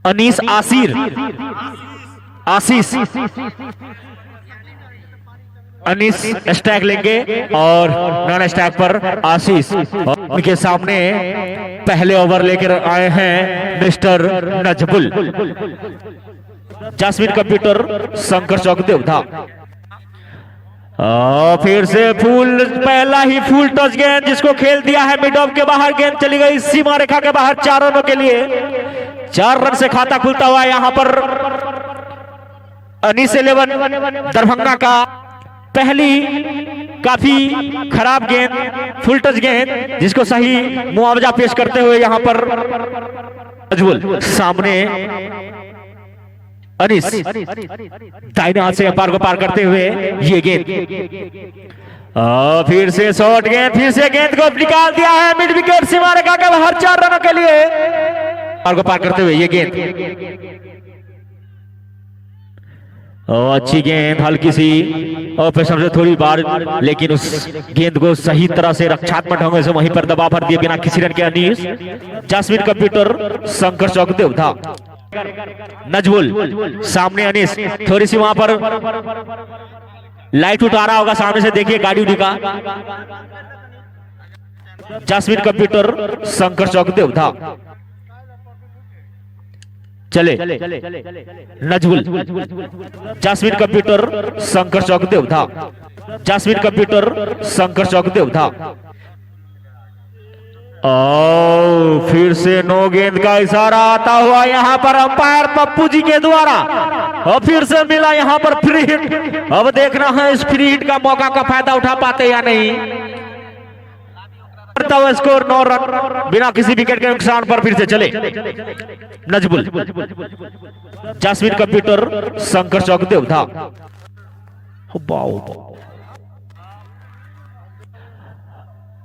अनीस आसिर आशीष Anees stack लेंगे और non stack पर आशीष। उनके सामने पहले ओवर लेकर आए हैं मिस्टर नजबुल। जास्मिन कंप्यूटर शंकर चौक देवधा। फिर से फूल पहला ही फूल टच गेंद जिसको खेल दिया है मिड ऑफ के बाहर। गेंद चली गई सीमा रेखा के बाहर 4 रनों के लिए। 4 रन से खाता खुलता हुआ यहां पर अनीस 11 दरभंगा का। पहली काफी खराब गेंद फुल टच गेंद जिसको सही मुआवजा पेश करते हुए यहां पर अजवल सामने अनीस दाहिने हाथ से अंपायर को पार करते हुए ये गेंद। फिर से शॉर्ट गेंद, फिर से गेंद को निकाल दिया है मिड विकेट सीमा रेखा के बाहर 4 रनों के लिए। अंपायर को पार करते हुए ये गेंद अच्छी गेंद हल्की सी और पेशर से थोड़ी बार, लेकिन उस गेंद को सही तरह से रक्षात्मक ढंग से वहीं पर दबा भर दिए बिना किसी रन के अनीस। जास्मिन कंप्यूटर शंकर चौक देवधा। नजबुल सामने अनीस थोड़ी सी वहां पर लाइट उठा रहा होगा सामने से, देखिए गाड़ी उड़ी का। जास्मिन कंप्यूटर शंकर चौक देवधा चले नजबुल। जास्मिन कंप्यूटर शंकर चौक देवधा। जास्मिन कंप्यूटर शंकर चौक देवधा। फिर से नो गेंद का इशारा आता हुआ यहां पर अंपायर पप्पू जी के द्वारा। और फिर से मिला यहां पर फ्री हिट। अब देखना है इस फ्री हिट का मौका का फायदा उठा पाते या नहीं। स्कोर 9 रन बिना किसी विकेट के नुकसान पर। फिर से चले नजबुल। जास्मिन कंप्यूटर शंकर चौक देवधा।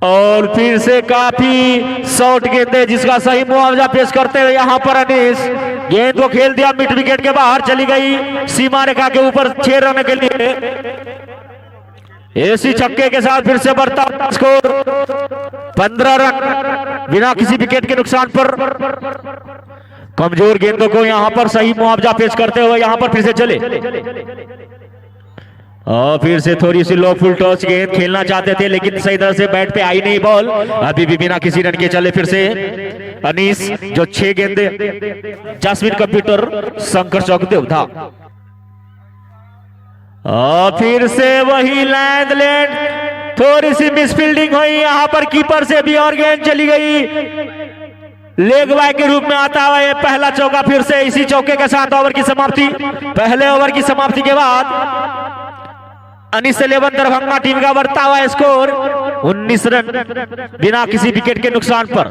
और फिर से काफी शॉर्ट गेंद जिसका सही मुआवजा पेश करते हुए यहां पर अनीस गेंद को खेल दिया मिड विकेट के बाहर, चली गई सीमा रेखा के ऊपर 6 रन के लिए। ऐसी छक्के के साथ फिर से बढ़ता स्कोर 15 रन बिना किसी विकेट के नुकसान पर। कमजोर गेंदों को यहां पर सही मुआवजा पेश करते हुए यहां पर फिर से चले। और फिर से थोड़ी सी लो फुल टॉस गेंद खेलना चाहते थे लेकिन सही तरह से बैट पे आई नहीं बॉल। अभी भी बिना किसी रन के चले फिर से अनीस जो 6 गेंदे। जास्मिन कंप्यूटर शंकर चौक देवधा। फिर से वही लैंड थोड़ी सी मिसफील्डिंग हुई यहां पर कीपर से भी और गेंद चली गई। लेग बाय के रूप में आता हुआ ये पहला चौका। फिर से इसी चौके के साथ ओवर की समाप्ति। पहले ओवर की समाप्ति के बाद अनीस 11 दरभंगा टीम का बढ़ता हुआ स्कोर 19 रन बिना किसी विकेट के नुकसान पर।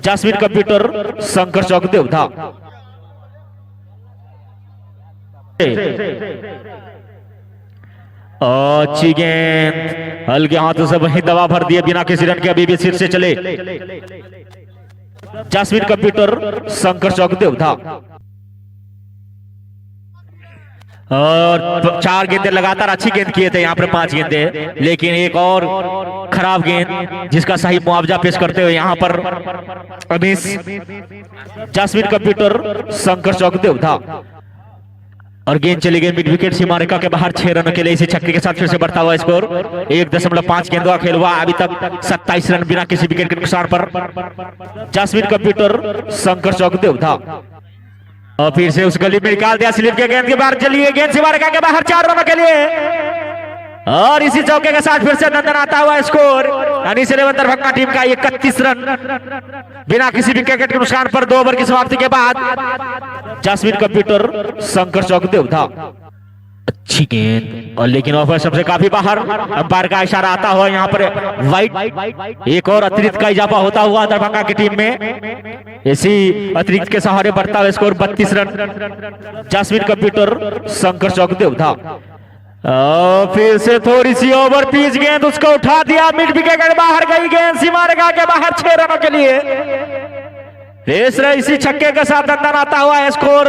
जास्मिन कंप्यूटर शंकर चौक देवधा। अच्छी गेंद हल्के हाथों से वहीं दबा भर दिए बिना किसी रन के। अभी भी सिर से चले जास्मिन कंप्यूटर शंकर चौक देवधा। और 4 गेंदे लगातार अच्छी गेंद किए थे यहां पर 5 गेंदे, लेकिन एक और खराब गेंद जिसका सही मुआवजा पेश करते हुए यहां पर अनीस। जास्मिन कंप्यूटर शंकर चौक देवधा। और गेंद चली गई मिड विकेट सीमा रेखा के बाहर 6 रनों के लिए। इसी छक्के के साथ फिर से बढ़ता हुआ स्कोर 1.5 गेंदों का खेल हुआ अभी तक 27 रन बिना किसी विकेट के नुकसान पर। जास्मिन कंप्यूटर शंकर चौक देवधा। और फिर से उस गली में निकाल दिया स्लिप के गेंद के बाहर चली गई गेंद सीमा रेखा के बाहर 4 रनों के लिए। और इसी चौके के साथ फिर से नंदन आता हुआ स्कोर अनीस 11 दरभंगा टीम का 31 रन बिना किसी विकेट के नुकसान पर 2 ओवर की समाप्ति के बाद। जास्मिन कंप्यूटर शंकर चौक देवधा। अच्छी गेंद और लेकिन ऑफर सबसे काफी बाहर। अंपायर का इशारा आता हुआ यहाँ पर वाइड। एक और अतिरिक्त का इजाफा होता हुआ दरभंगा की टीम में। इसी अतिरिक्त के सहारे बढ़ता हुआ स्कोर 32 रन। जास्मिन कंप्यूटर शंकर चौक देवधा। फिर से थोड़ी सी ओवर पिच गेंद उसको उठा दिया मिड विकेट के बाहर गई गेंद सीमा रेखा के बाहर 6 रनों के लिए। इसी छक्के के साथ अंदर आता हुआ है स्कोर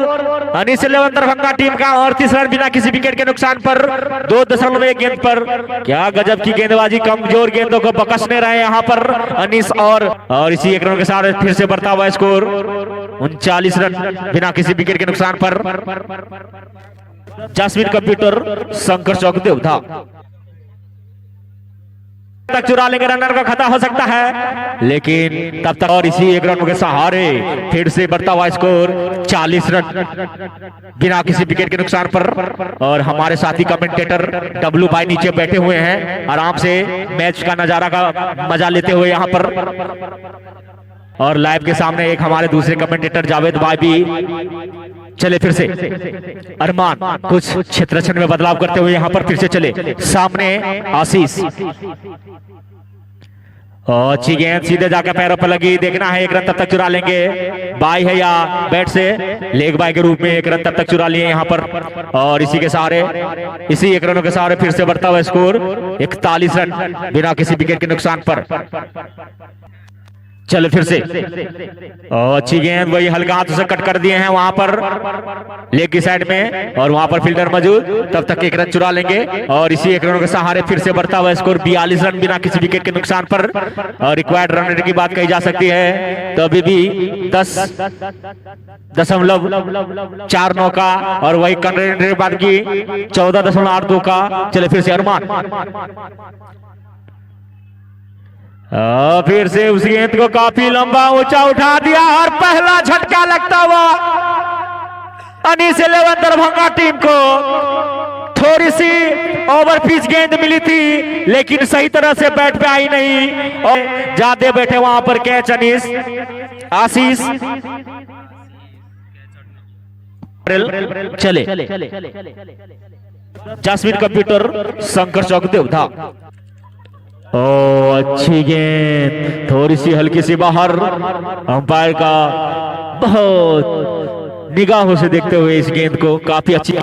अनीस 11 दरभंगा टीम का। और 30 रन बिना किसी विकेट के नुकसान पर 2.1 गेंद पर। क्या गजब की गेंदबाजी, कमजोर गेंदों को बकसने रहे यहाँ पर अनीस। और इसी 1 रन के साथ फिर से बढ़ता हुआ स्कोर 39 रन बिना किसी विकेट के नुकसान पर। जसवीर कंप्यूटर शंकर चौकदेव था तक चुरा लेंगे, रनर का खतरा हो सकता है लेकिन तब तक। और इसी 1 रन के सहारे फिर से बढ़ता हुआ स्कोर 40 रन बिना किसी विकेट के नुकसान पर। और हमारे साथी कमेंटेटर डब्लू भाई नीचे बैठे हुए हैं, आराम से मैच का नजारा का मजा लेते हुए यहाँ पर। और लाइव के सामने एक हमारे दूसरे कमेंटेटर जावेद भाई भी। चले फिर से अरमान कुछ क्षेत्र में बदलाव करते हुए यहाँ पर फिर से चले। सामने आशीष, अच्छी गेंद सीधे जाकर पैरों पर लगी। देखना है 1 रन तब तक चुरा लेंगे, बाई है या बैट से। लेग बाई के रूप में 1 रन तब तक चुरा लिए यहाँ पर। और इसी के सहारे, इसी 1 रनों के सहारे फिर से बढ़ता हुआ स्कोर 41 रन बिना किसी विकेट के नुकसान पर। चलो फिर से अच्छी गेंद, वही हल्का हाथ से कट कर दिए हैं वहां पर लेग की साइड में। और वहां पर फील्डर मौजूद, तब तक 1 रन चुरा लेंगे। और इसी 1 रन के सहारे फिर से बढ़ता हुआ स्कोर 42 रन बिना किसी विकेट के नुकसान पर। और रिक्वायर्ड रन रेट की बात कही जा सकती है तो अभी भी 10.49 का। और वही रन रेट की बात की 14.82 का। चले फिर से अरमान, फिर से उस गेंद को काफी लंबा ऊंचा उठा दिया। और पहला झटका लगता हुआ अनीस 11 दरभंगा टीम को। थोड़ी सी ओवर पिच गेंद मिली थी लेकिन सही तरह से बैट पे आई नहीं। और ज्यादा बैठे वहां पर कैच अनीस। आशीष चले, जसवीर कंप्यूटर शंकर चौकदेव था। ओ अच्छी गेंद, थोड़ी सी हल्की सी बाहर। अंपायर का बहुत निगाहों से देखते हुए इस गेंद को काफी अच्छी।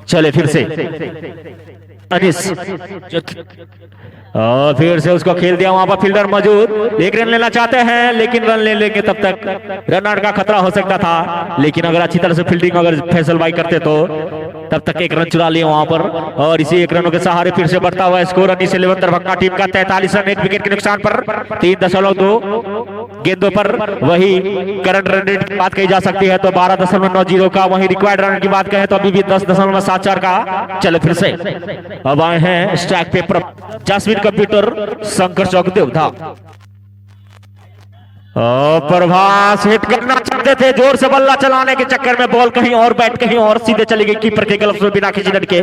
चले फिर से अनीस, और फिर से उसको खेल दिया। वहां पर फील्डर मौजूद, 1 रन लेना चाहते हैं लेकिन रन ले लेंगे तब तक रन आउट का खतरा हो सकता था। लेकिन अगर अच्छी तरह से फील्डिंग अगर फैसल भाई करते तो तब तक 1 रन चुरा लिए वहां पर। और इसी 1 रनों के सहारे फिर से बढ़ता हुआ स्कोर अनीस 11 दरभंगा टीम का 43 रन 1 विकेट के नुकसान पर। 3.2 गेंदों पर वही करंट रन रेट की बात कही जा सकती है तो 12.90 का। वही रिक्वायर्ड रन की बात कहें तो अभी भी 10.74 का। चलो फिर से अब आए हैं स्ट्राइक पे जसवीर कंप्यूटर शंकर चौकदेव था। प्रभास हिट करना चाहते थे, जोर से बल्ला चलाने के चक्कर में बॉल कहीं और, बैट कहीं और, सीधे चली गई कीपर के ग्लव्स में बिना किसी रन के।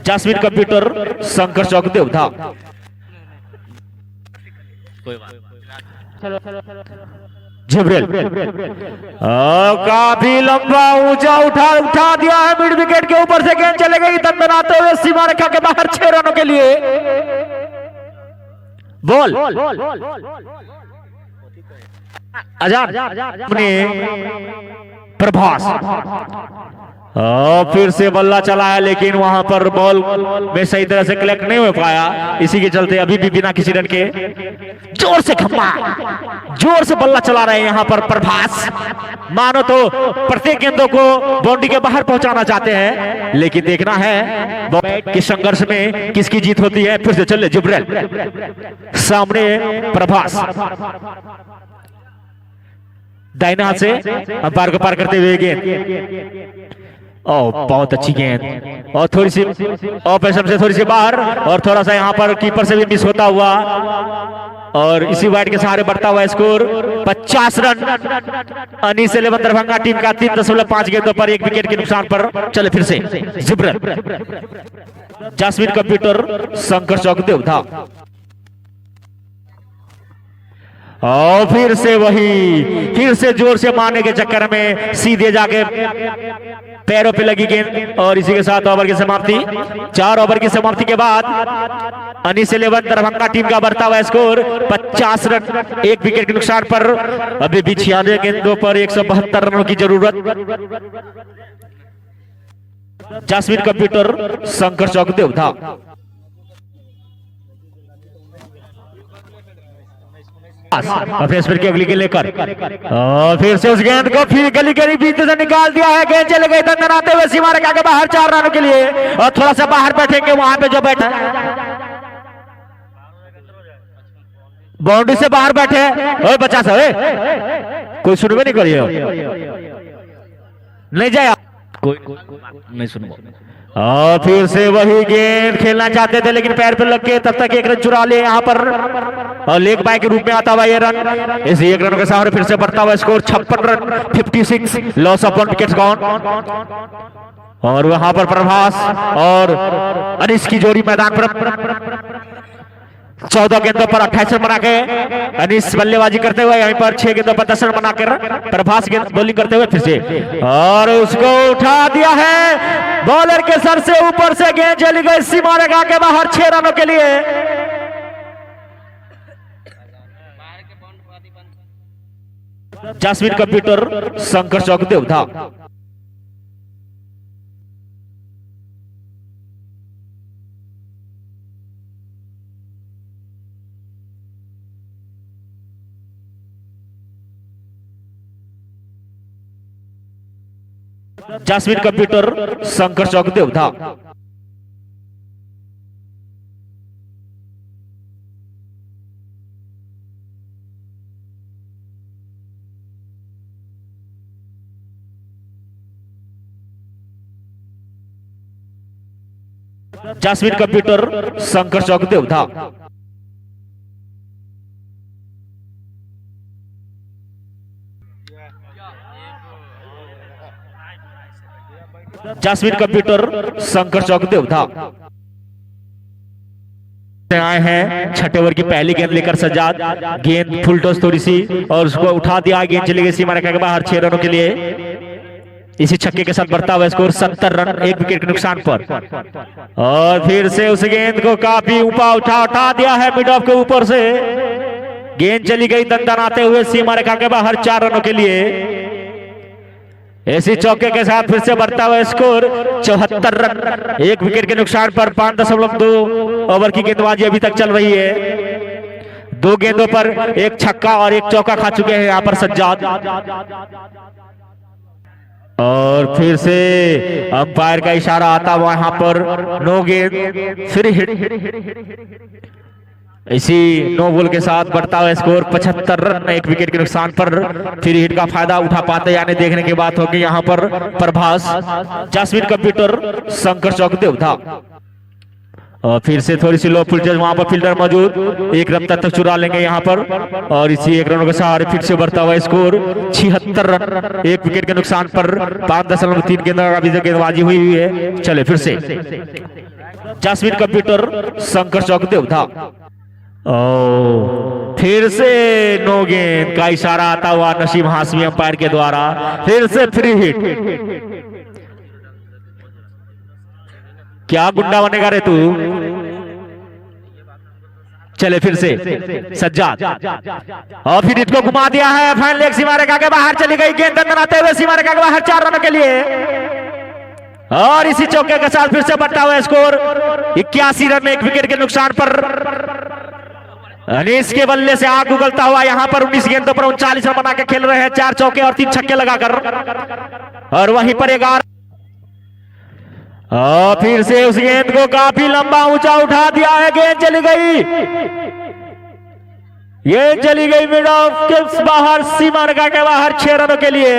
जसवीर कंप्यूटर शंकर चौकदेव था। जिब्रेल काफी लंबा ऊंचा उठा दिया है मिड विकेट के ऊपर से। गेंद चले गई दंदनाते हुए सीमा रेखा के बाहर 6 रनों के लिए। बॉल आजाद अपने प्रभास, फिर से बल्ला चला है लेकिन वहां पर बॉल में सही तरह से कलेक्ट नहीं हो पाया। इसी के चलते अभी भी बिना किसी रन के जोर से खम्मा, जोर से बल्ला चला रहे हैं यहाँ पर प्रभास। मानो तो प्रत्येक गेंदों को बाउंड्री के बाहर पहुंचाना चाहते हैं लेकिन देखना है कि संघर्ष में किसकी जीत होती है। फिर से चले जिब्रेल, सामने प्रभास, दाहिने हाथ से अंपायर को पार करते हुए गेंद। बहुत अच्छी गेंद और थोड़ी सी ऑफ से थोड़ी सी बाहर। और थोड़ा सा यहाँ पर कीपर से भी मिस होता हुआ। और इसी वाइड के सहारे बढ़ता हुआ स्कोर 50 रन अनीस 11 दरभंगा टीम का 3.5 गेंदों पर 1 विकेट के नुकसान पर। चले फिर से जिब्रेल, जसवीर कंप्यूटर शंकर चौकदेव था। और फिर से वही, फिर से जोर से मारने के चक्कर में सीधे जाके पैरों पे लगी गेंद। और इसी के साथ ओवर की समाप्ति। 4 ओवर की समाप्ति के बाद अनीस 11 दरभंगा टीम का बढ़ता हुआ स्कोर 50 रन 1 विकेट के नुकसान पर। अभी भी 96 गेंदों पर 172 रनों की जरूरत। जसवीर कंप्यूटर शंकर चौकदेव था। अपने स्पिन की अगली गेंद लेकर और फिर से उस गेंद को फिर गली गली बीच से निकाल दिया है। गेंद चले गई दंदनाते हुए सीमा रेखा के बाहर 4 रनों के लिए और थोड़ा सा बाहर बैठेंगे वहां पे जो बैठा बाउंड्री से बाहर बैठे ओए बच्चा सा कोई सुनवे नहीं करिए नहीं जाए कोई नहीं सुनो। और फिर से वही गेंद खेलना चाहते थे लेकिन पैर पे लग के तब तक एक रन चुरा लिए यहाँ पर और लेग बाय के रूप में आता हुआ ये रन। इस एक रन के सहारे फिर से बढ़ता हुआ score 56 run 56 loss of 1 wickets gone. और वहां पर प्रभास और अनिश की जोड़ी मैदान पर 14 गेंदों पर 28 रन बना के अनिश बल्लेबाजी करते हुए यहीं पर 6 गेंदों पर 10 रन बनाकर प्रभास गेंद बॉलिंग करते हुए फिर से और उसको उठा दिया है बॉलर के सर से ऊपर से गेंद चली गई सीमा रेखा के बाहर 6 रनों के लिए। जासमीन कंप्यूटर शंकर चौक देवधा जासमीन कंप्यूटर शंकर चौक देवधा जासमीन कंप्यूटर शंकर चौक देवधा जासमीन कंप्यूटर शंकर चौक देवधा आए हैं। छठे ओवर की पहली गेंद लेकर सज्जाद गेंद फुल टॉस थोड़ी सी और उसको उठा दिया। गेंद चली गई सीमा रेखा के बाहर 6 रनों के लिए। इसी छक्के के साथ बढ़ता हुआ स्कोर 70 रन 1 विकेट के नुकसान पर। और फिर से उस गेंद को काफी ऊपर उठा दिया है मिड ऑफ के ऊपर से। गेंद चली गई दंदनाते हुए सीमा रेखा के बाहर 4 रनों के लिए। ऐसी चौके के साथ फिर से बढ़ता हुआ स्कोर 74 रन 1 विकेट के नुकसान पर। 5.2 ओवर की गेंदबाजी अभी तक चल रही है। 2 गेंदों पर 1 छक्का और 1 चौका खा चुके हैं यहाँ पर सज्जाद। और फिर से अंपायर का इशारा आता हुआ यहाँ पर नो गेंद फ्री हिट। इसी नो बॉल के साथ बढ़ता हुआ स्कोर 75 रन 1 विकेट के नुकसान पर। फ्री हिट का फायदा उठा पाते यानी देखने की बात होगी यहाँ पर प्रभास। जासमीन कंप्यूटर शंकर चौक देवधा और फिर से थोड़ी सी लो फुल वहां पर फील्डर मौजूद 1 रन तक चुरा लेंगे यहाँ पर। और इसी 1 रनों के सहारे फिर से बढ़ता हुआ स्कोर 76 रन 1 विकेट के नुकसान पर। 5.3 गेंदबाजी हुई है। चले फिर से जासमीन कंप्यूटर शंकर चौक देवधा फिर से नो गेंद का इशारा आता हुआ नसीम हाशमी अंपायर के द्वारा। फिर से फ्री हिट। क्या गुंडा बनेगा रे तू। चले फिर से सज्जाद और फिर इसको घुमा दिया है। फाइन लेग सीमा रेखा के बाहर चली गई गेंद दंदनाते हुए सीमा रेखा के बाहर 4 रनों के लिए। और इसी चौके के साथ फिर से बढ़ता हुआ स्कोर 81 रन 1 विकेट के नुकसान पर। अनीस के बल्ले से आग उगलता हुआ यहाँ पर 19 गेंदों पर 39 रन बना के खेल रहे हैं। 4 चौके और 3 छक्के लगाकर। और वहीं पर 11 और फिर से उस गेंद को काफी लंबा ऊंचा उठा दिया है। गेंद चली गई। गेंद चली गई मिड ऑफ के बाहर सीमा रेखा के बाहर 6 रनों के लिए।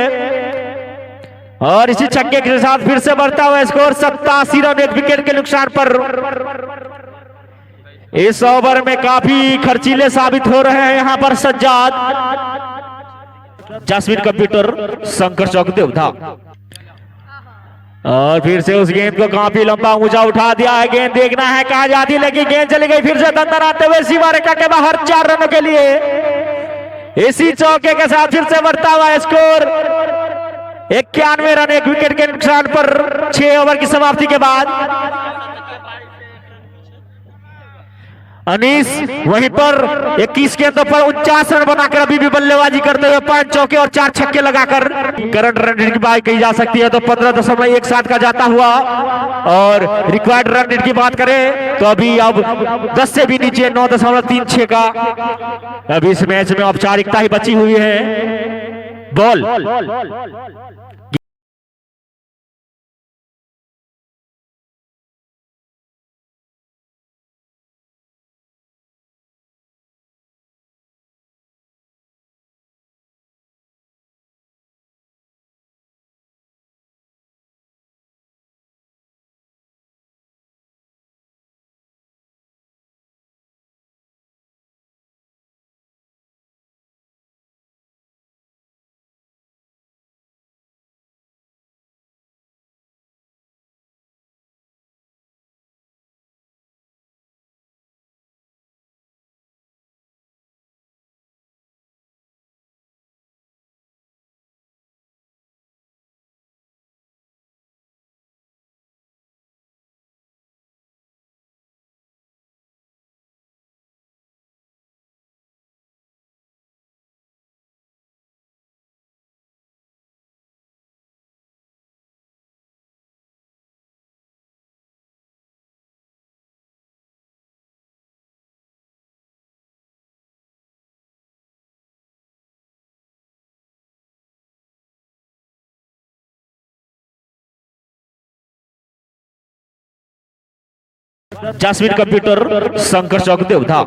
और इसी छक्के के साथ फिर से बढ़ता हुआ स्कोर 87 रन 1 विकेट के नुकसान पर। इस ओवर में काफी खर्चीले साबित हो रहे हैं यहाँ पर सज्जाद। जासमीन कंप्यूटर शंकर चौक देवधा और फिर से उस गेंद को काफी लंबा ऊंचा उठा दिया है। गेंद देखना है कहां जाती, लेकिन गेंद चली गई फिर से दंदनाते हुए सीमा रेखा के बाहर 4 रनों के लिए। इसी चौके के साथ फिर से बढ़ता हुआ स्कोर 91 रन 1 विकेट के नुकसान पर 6 ओवर की समाप्ति के बाद। अनीस वहीं पर 21 गेंदों पर 49 रन बनाकर अभी भी बल्लेबाजी करते हुए 5 चौके और 4 छक्के लगाकर करंट रन रेट की बात कही जा सकती है तो 15.17 का जाता हुआ। और रिक्वायर्ड रन रेट की बात करें तो अभी अब 10 से भी नीचे 9.36 का अभी इस मैच में औपचारिकता ही बची हुई है। बॉल जसवीर कंप्यूटर शंकर चौक देवधा।